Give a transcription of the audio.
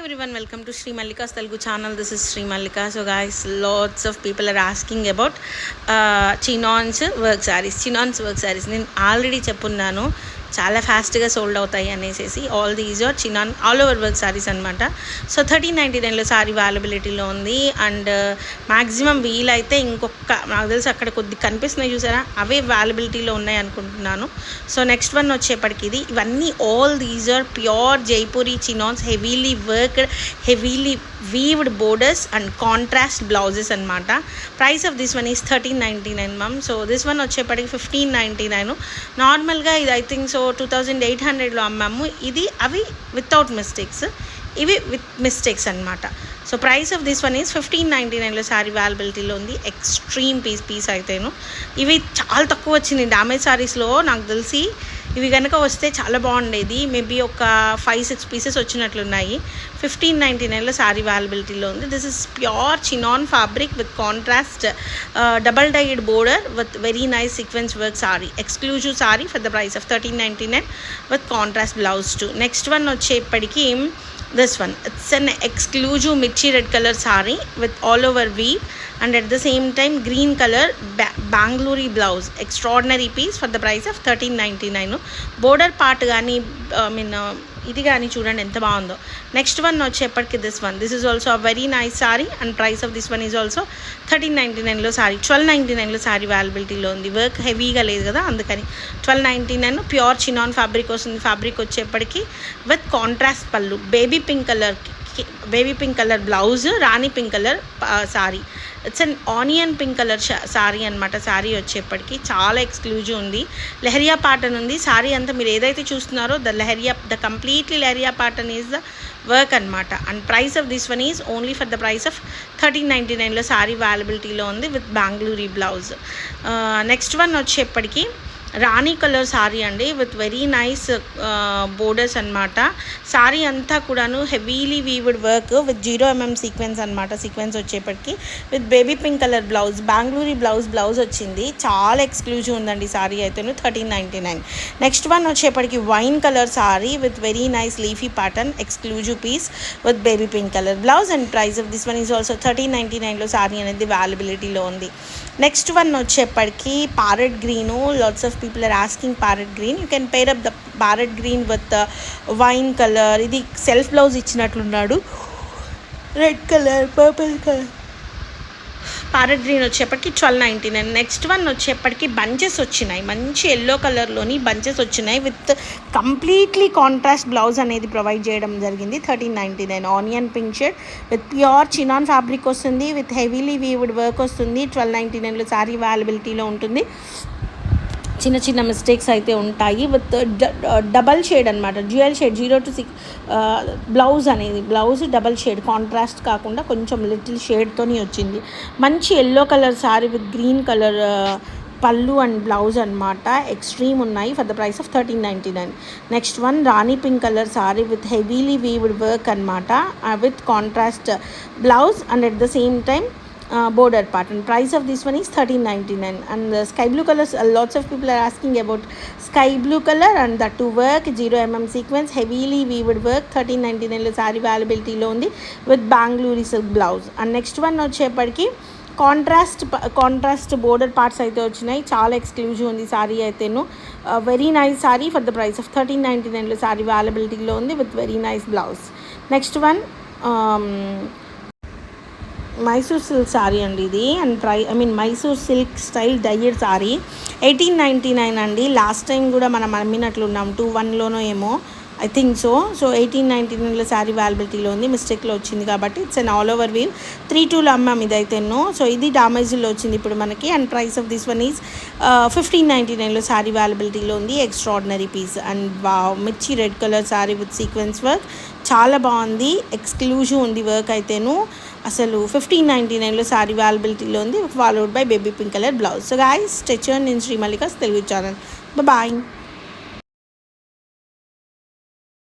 everyone, welcome to Sri Mallika's Telugu channel. This is Sri Mallika. So guys, lots of people are asking about Chinon's work sarees. Chinon's work sarees నేను already చెప్పున్నాను, చాలా ఫాస్ట్గా sold అవుతాయి అనేసి. All these are chinon all over work sarees అనమాట. So 1399లో sari అవైలబిలిటీలో ఉంది. And maximum వీలైతే ఇంకొక నాకు తెలిసి అక్కడ కొద్ది కనిపిస్తున్నాయి చూసారా, అవే అవైలబిలిటీలో ఉన్నాయి అనుకుంటున్నాను. సో నెక్స్ట్ వన్ వచ్చేప్పటికి ఇవన్నీ all these are pure Jaipuri chinons, heavily worked, heavily weaved borders and contrast blouses అనమాట. Price of this one is 1399 ma'am. So this one వచ్చేప్పటికి 1599. నార్మల్గా ఇది ఐ థింక్ సో 2800లో అమ్మాము. అవి వితౌట్ మిస్టేక్స్, ఇవి విత్ మిస్టేక్స్ అనమాట. So price of this one is 1599లో సారీ అవైలబిలిటీలో ఉంది. ఎక్స్ట్రీమ్ పీస్ అయితేను ఇవి చాలా తక్కువ వచ్చింది డ్యామేజ్ సారీస్లో. నాకు తెలిసి ఇవి కనుక వస్తే చాలా బాగుండేది. మేబీ ఒక 5-6 పీసెస్ వచ్చినట్లున్నాయి. 1599లో సారీ అవైలబిలిటీలో ఉంది. This is pure chinon fabric with contrast double died border with very nice sequence work sorry. Exclusive sorry for the price of 1399 with contrast blouse to. Next one వచ్చేప్పటికి this one, it's an exclusive mirchi red color saree with all over weave and at the same time green color Bangalore blouse. Extraordinary piece for the price of 1399. border part gaani ఇది కానీ చూడండి ఎంత బాగుందో. Next one వచ్చేప్పటికి this is also a very nice sari and price of this one is also 1399లో సారీ. 1299లో సారీ అవైలబిలిటీలో ఉంది. వర్క్ హెవీగా లేదు కదా, అందుకని 1299. ప్యూర్ చినాన్ ఫ్యాబ్రిక్ వస్తుంది. ఫ్యాబ్రిక్ వచ్చేప్పటికి విత్ కాంట్రాస్ట్ పళ్ళు, baby pink colour blouse, rani pink colour sari. It's an onion pink colour sari అనమాట. సారీ వచ్చేప్పటికి చాలా ఎక్స్క్లూజివ్ ఉంది. లెహరియా ప్యాటర్న్ ఉంది. సారీ అంతా మీరు ఏదైతే చూస్తున్నారో the completely leheriya pattern is the work అనమాట. And price of this one is only for the price of 1399లో సారీ అవైలబిలిటీలో ఉంది with Bengaluru blouse. Next one వచ్చేప్పటికి రాణి కలర్ సారీ అండి విత్ వెరీ నైస్ బోర్డర్స్ అనమాట. సారీ అంతా కూడాను heavily weaved work with 0mm sequence అనమాట. సీక్వెన్స్ వచ్చేప్పటికి with baby pink colour blouse, Bengaluru blouse వచ్చింది. చాలా ఎక్స్క్లూజివ్ ఉందండి సారీ అయితేను 1399. నెక్స్ట్ వన్ వచ్చేప్పటికి wine colour sari with very nice leafy pattern, exclusive piece with baby pink colour blouse and price of this one is also 1399లో సారీ అనేది అవైలబిలిటీలో ఉంది. నెక్స్ట్ వన్ వచ్చేప్పటికి parrot green. Lots of people are asking parrot green. You can pair up the parrot green with the wine color. ఇది self blouse ఇచ్చినట్లున్నాడు. Red colour, purple colour. Parrot green వచ్చేప్పటికి 1299. Next one వచ్చేప్పటికి bunches వచ్చినాయి, మంచి yellow కలర్లోని bunches వచ్చినాయి with completely contrast blouse అనేది provide చేయడం జరిగింది. 1399. Onion pink shade with pure chinon fabric వస్తుంది విత్ హెవీలీ వీవ్డ్ వర్క్ వస్తుంది. 1299లో సారీ అవైలబిలిటీలో ఉంటుంది. చిన్న మిస్టేక్స్ అయితే ఉంటాయి విత్ డబల్ షేడ్ అనమాట, dual shade 0 to 6 blouse double shade, contrast కాకుండా కొంచెం లిటిల్ షేడ్తోని వచ్చింది. మంచి yellow colour sari with green colour pallu and blouse అనమాట. ఎక్స్ట్రీమ్ ఉన్నాయి for the price of 1399. Next one rani pink colour sari with heavily weaved work అనమాట with contrast blouse and at the same time border pattern. Price of this one is 1399. and the sky blue colors, lots of people are asking about sky blue color and that to work 0mm sequence, heavily weaved work. 1399లో sari availability లో ఉంది with Bangalore silk blouse. and next one వచ్చేప్పటికి contrast border parts అయితే వచ్చినాయి. చాలా exclusive ఉంది సారీ అయితేను. Very nice sari for the price of 1399లో సారీ అవైలబిలిటీలో ఉంది with very nice blouse. Next one Mysore silk sari అండి ఇది. And Mysore silk style dyed sari 1899 అండి. లాస్ట్ టైం కూడా మనం అమ్మినట్లున్నాం 21లోనో ఏమో ఐ థింక్ సో. 1899లో సారీ అవైలబిలిటీలో ఉంది. మిస్టేక్లో వచ్చింది కాబట్టి it's an all over weave. 32లో అమ్మాం ఇదైతేనో. సో ఇది డామేజ్లో వచ్చింది ఇప్పుడు మనకి. And price of this one is 1599లో సారీ అవైలబిలిటీలో ఉంది. Extraordinary piece and mirchi red colour sari with sequence work చాలా బాగుంది. ఎక్స్క్లూజివ్ ఉంది వర్క్ అయితేను. అసలు 1599లో సారీ అవైలబిలిటీలో ఉంది followed by baby pink colour blouse. So guys, stay tuned in Shri Mallika's Telugu channel. Bye.